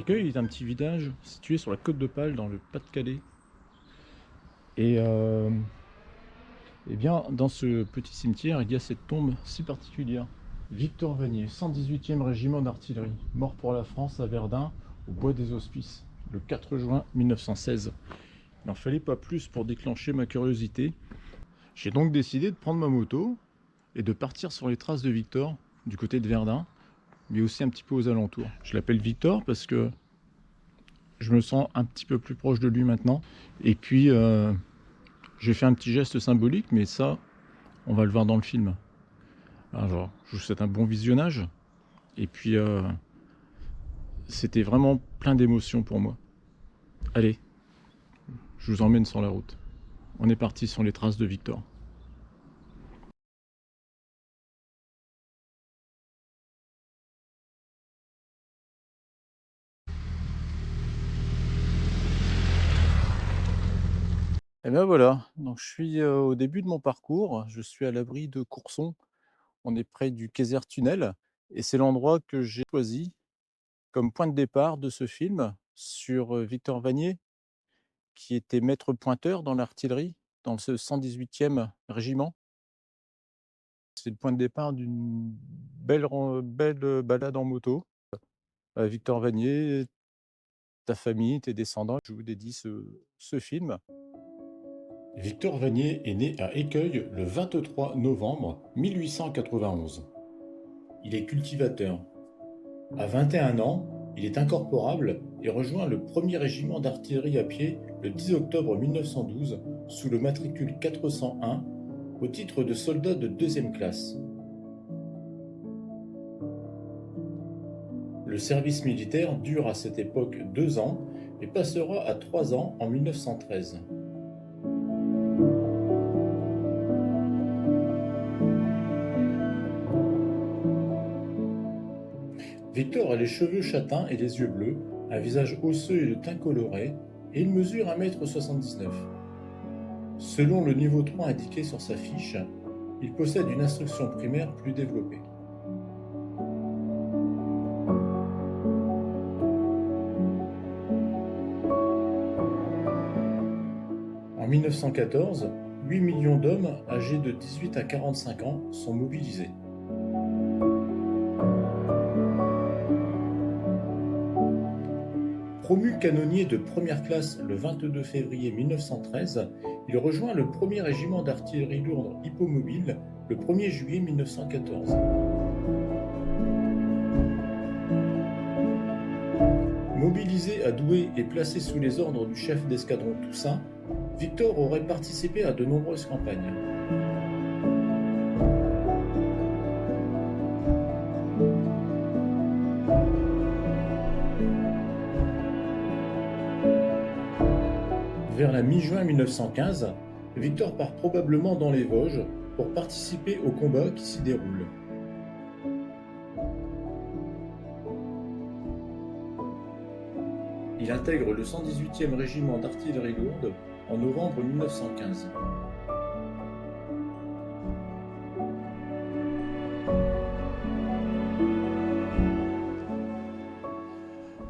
Écueil est un petit village situé sur la côte de Pâle dans le Pas-de-Calais. Et eh bien, dans ce petit cimetière, il y a cette tombe si particulière. Victor Vanier, 118e régiment d'artillerie, mort pour la France à Verdun, au bois des Hospices, le 4 juin 1916. Il n'en fallait pas plus pour déclencher ma curiosité. J'ai donc décidé de prendre ma moto et de partir sur les traces de Victor, du côté de Verdun, mais aussi un petit peu aux alentours. Je l'appelle Victor parce que je me sens un petit peu plus proche de lui maintenant. Et puis, j'ai fait un petit geste symbolique, mais ça, on va le voir dans le film. Alors, je vous souhaite un bon visionnage. Et puis, c'était vraiment plein d'émotions pour moi. Allez, je vous emmène sur la route. On est parti sur les traces de Victor. Et bien voilà, donc je suis au début de mon parcours. Je suis à l'abri de Courson. On est près du Kaiser Tunnel. Et c'est l'endroit que j'ai choisi comme point de départ de ce film sur Victor Vanier, qui était maître pointeur dans l'artillerie, dans ce 118e régiment. C'est le point de départ d'une belle balade en moto. Victor Vanier, ta famille, tes descendants, je vous dédie ce film. Victor Vanier est né à Écueil le 23 novembre 1891. Il est cultivateur. À 21 ans, il est incorporable et rejoint le 1er régiment d'artillerie à pied le 10 octobre 1912 sous le matricule 401 au titre de soldat de 2e classe. Le service militaire dure à cette époque 2 ans et passera à 3 ans en 1913. Victor a les cheveux châtains et les yeux bleus, un visage osseux et le teint coloré, et il mesure 1,79 m. Selon le niveau 3 indiqué sur sa fiche, il possède une instruction primaire plus développée. En 1914, 8 millions d'hommes âgés de 18 à 45 ans sont mobilisés. Promu canonnier de première classe le 22 février 1913, il rejoint le 1er régiment d'artillerie lourde hippomobile le 1er juillet 1914. Mobilisé à Douai et placé sous les ordres du chef d'escadron Toussaint, Victor aurait participé à de nombreuses campagnes. Vers la mi-juin 1915, Victor part probablement dans les Vosges pour participer aux combats qui s'y déroulent. Il intègre le 118e régiment d'artillerie lourde en novembre 1915.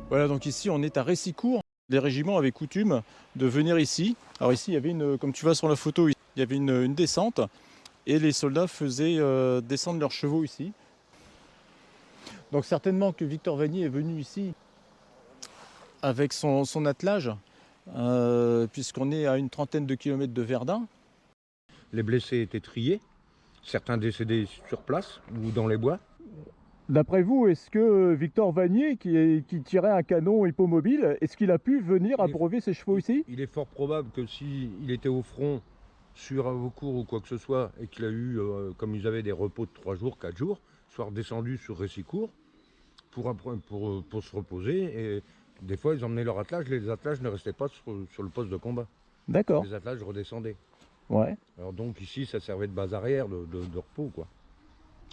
Voilà, donc ici on est à Récicourt. Les régiments avaient coutume de venir ici. Alors ici, il y avait comme tu vois sur la photo, il y avait une descente et les soldats faisaient descendre leurs chevaux ici. Donc certainement que Victor Vanier est venu ici avec son attelage, puisqu'on est à une trentaine de kilomètres de Verdun. Les blessés étaient triés, certains décédés sur place ou dans les bois. D'après vous, est-ce que Victor Vanier, qui tirait un canon hippomobile, est-ce qu'il a pu venir abreuver ses chevaux ici? Il est fort probable que s'il était au front sur Avocourt ou quoi que ce soit, et qu'il a eu, comme ils avaient des repos de 3 jours, 4 jours, soit redescendu sur Récicourt pour se reposer. Et des fois, ils emmenaient leur attelage. Les attelages ne restaient pas sur le poste de combat. D'accord. Les attelages redescendaient. Ouais. Alors donc ici, ça servait de base arrière, de repos, quoi.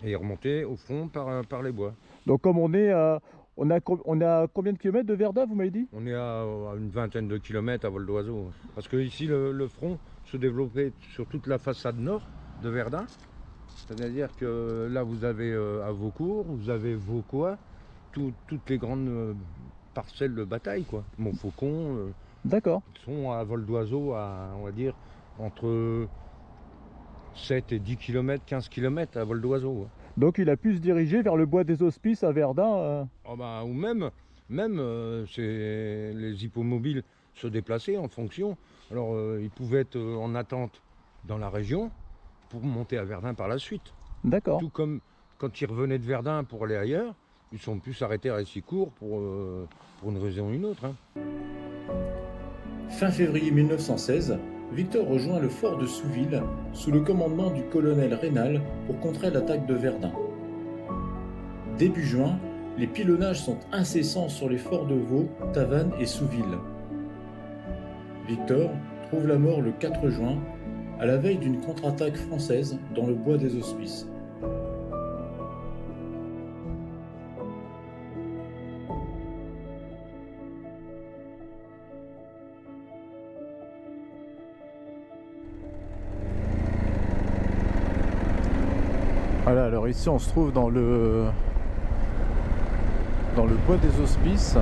Et ils remontaient au front par les bois. Donc comme on est à combien de kilomètres de Verdun, vous m'avez dit? On est à une vingtaine de kilomètres à vol d'oiseau. Parce que ici, le front se développait sur toute la façade nord de Verdun. C'est-à-dire que là, vous avez Avocourt, vous avez Vauquois, toutes les grandes parcelles de bataille, quoi. Montfaucon, D'accord. ils sont à vol d'oiseau à, on va dire, entre 7 et 10 km, 15 km à vol d'oiseau. Donc il a pu se diriger vers le bois des Hospices à Verdun. Oh bah, ou même c'est les hippomobiles se déplaçaient en fonction. Alors ils pouvaient être en attente dans la région pour monter à Verdun par la suite. D'accord. Tout comme quand ils revenaient de Verdun pour aller ailleurs, ils sont plus s'arrêter à Récicourt pour une raison ou une autre. Hein. Fin février 1916, Victor rejoint le fort de Souville sous le commandement du colonel Raynal pour contrer l'attaque de Verdun. Début juin, les pilonnages sont incessants sur les forts de Vaux, Tavannes et Souville. Victor trouve la mort le 4 juin, à la veille d'une contre-attaque française dans le bois des Hospices. Voilà, alors ici on se trouve dans le bois des Hospices.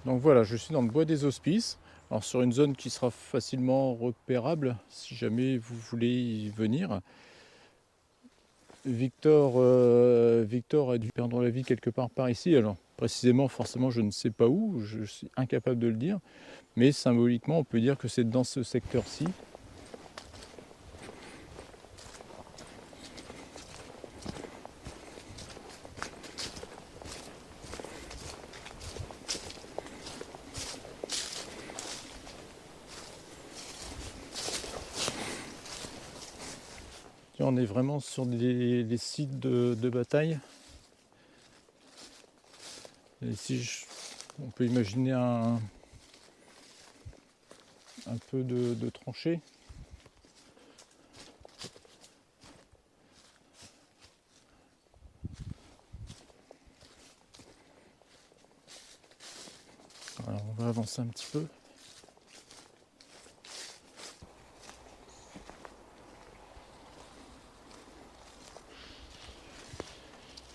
Donc voilà, je suis dans le bois des Hospices, alors sur une zone qui sera facilement repérable si jamais vous voulez y venir. Victor a dû perdre la vie quelque part par ici, alors précisément forcément je ne sais pas où, je suis incapable de le dire, mais symboliquement on peut dire que c'est dans ce secteur-ci. On est vraiment sur des sites de bataille. Et ici, on peut imaginer un peu de tranchées. Alors, on va avancer un petit peu.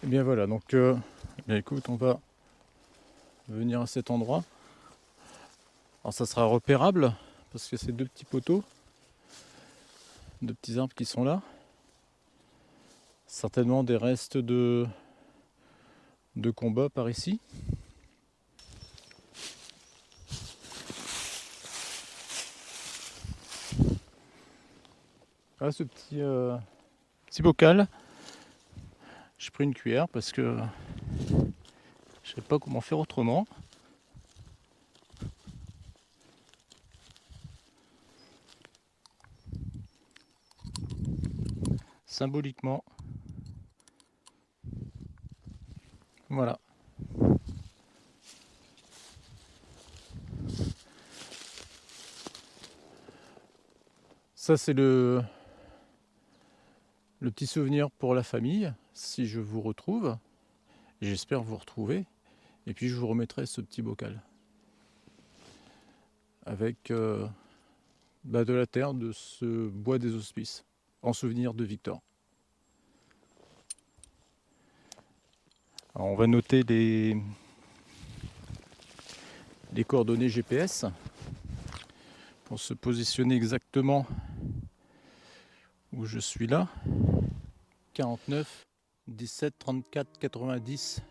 Et bien voilà, donc écoute, on va venir à cet endroit. Alors ça sera repérable parce que c'est deux petits poteaux, deux petits arbres qui sont là. Certainement des restes de combat par ici. Voilà ce petit bocal. J'ai pris une cuillère parce que je ne sais pas comment faire autrement. Symboliquement. Voilà. Ça c'est le petit souvenir pour la famille, si je vous retrouve. J'espère vous retrouver. Et puis je vous remettrai ce petit bocal. Avec de la terre de ce bois des Hospices, en souvenir de Victor. Alors on va noter les coordonnées GPS pour se positionner exactement où je suis là. 49 17 34 90.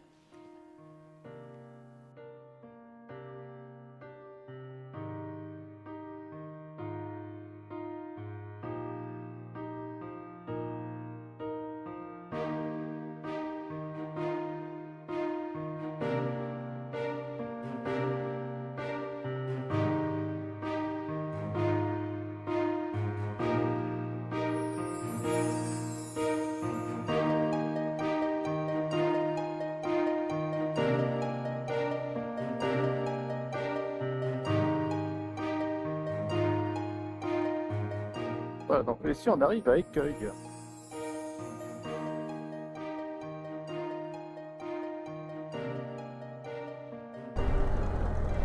Voilà, donc ici on arrive à Écueil.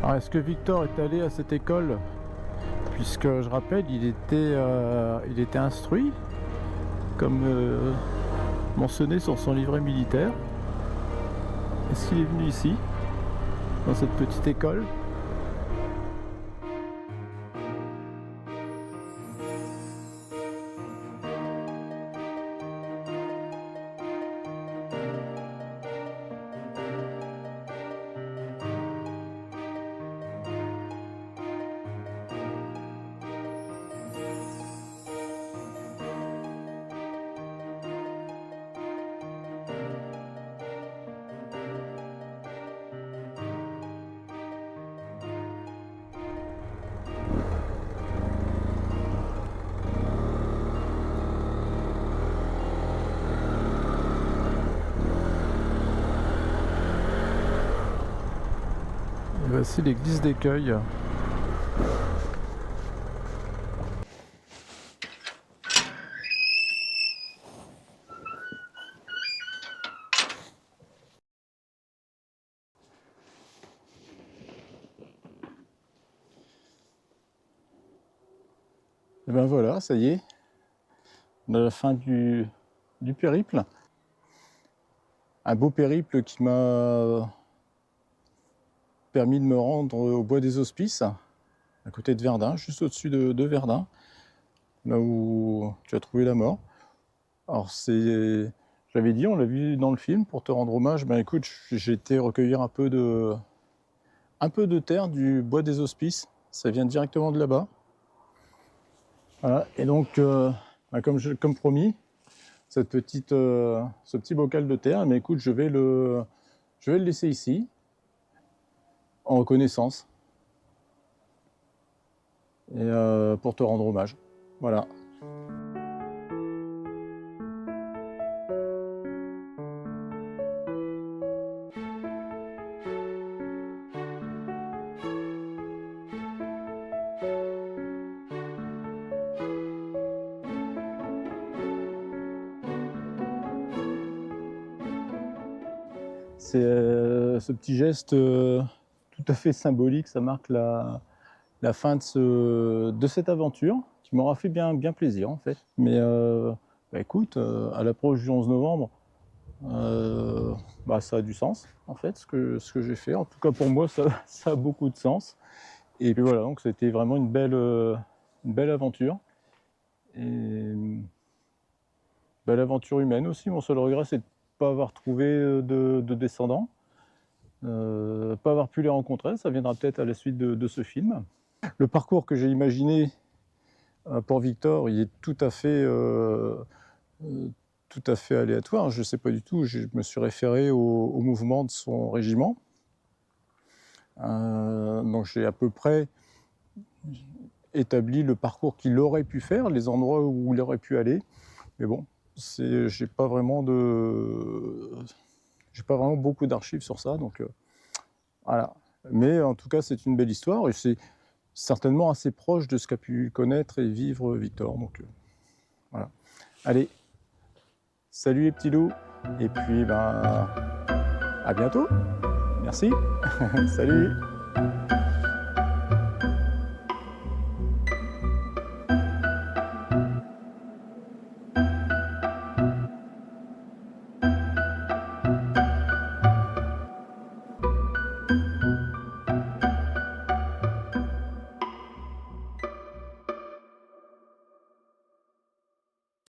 Alors, est-ce que Victor est allé à cette école? Puisque je rappelle, il était instruit, comme mentionné sur son livret militaire. Est-ce qu'il est venu ici, dans cette petite école? Et voici l'église d'Écueil. Et ben voilà, ça y est, on a la fin du périple. Un beau périple qui m'a permis de me rendre au bois des Hospices, à côté de Verdun, juste au-dessus de Verdun, là où tu as trouvé la mort. Alors j'avais dit, on l'a vu dans le film, pour te rendre hommage, ben écoute, j'ai été recueillir un peu de terre du bois des Hospices, ça vient directement de là-bas. Voilà, et donc, ben comme promis, ce petit bocal de terre, mais écoute, je vais le laisser ici, en reconnaissance, et pour te rendre hommage. Voilà. C'est ce petit geste tout à fait symbolique, ça marque la fin de cette aventure, qui m'aura fait bien plaisir en fait. Mais bah écoute, à l'approche du 11 novembre, bah ça a du sens en fait, ce que j'ai fait. En tout cas pour moi, ça a beaucoup de sens. Et puis voilà, donc c'était vraiment une belle aventure. Et une belle aventure humaine aussi. Mon seul regret, c'est de ne pas avoir trouvé de descendants. Pas avoir pu les rencontrer, ça viendra peut-être à la suite de ce film. Le parcours que j'ai imaginé pour Victor, il est tout à fait aléatoire. Je ne sais pas du tout, je me suis référé au mouvement de son régiment. Donc j'ai à peu près établi le parcours qu'il aurait pu faire, les endroits où il aurait pu aller. Mais bon, j'ai pas vraiment beaucoup d'archives sur ça, donc voilà. Mais en tout cas, c'est une belle histoire et c'est certainement assez proche de ce qu'a pu connaître et vivre Victor. Donc voilà. Allez, salut les petits loups, et puis ben, à bientôt. Merci. Salut.